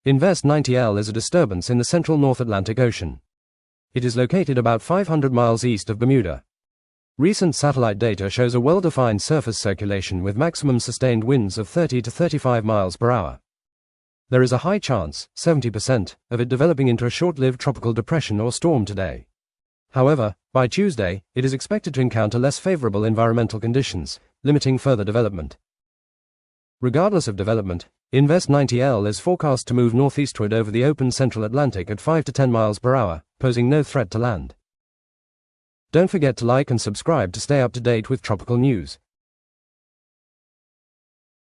Invest 90L is a disturbance in the central North Atlantic Ocean. It is located about 500 miles east of Bermuda. Recent satellite data shows a well-defined surface circulation with maximum sustained winds of 30 to 35 miles per hour. There is a high chance, 70%, of it developing into a short-lived tropical depression or storm today. However, by Tuesday, it is expected to encounter less favorable environmental conditions, limiting further development. Regardless of development, Invest 90L is forecast to move northeastward over the open central Atlantic at 5 to 10 miles per hour, posing no threat to land. Don't forget to like and subscribe to stay up to date with tropical news.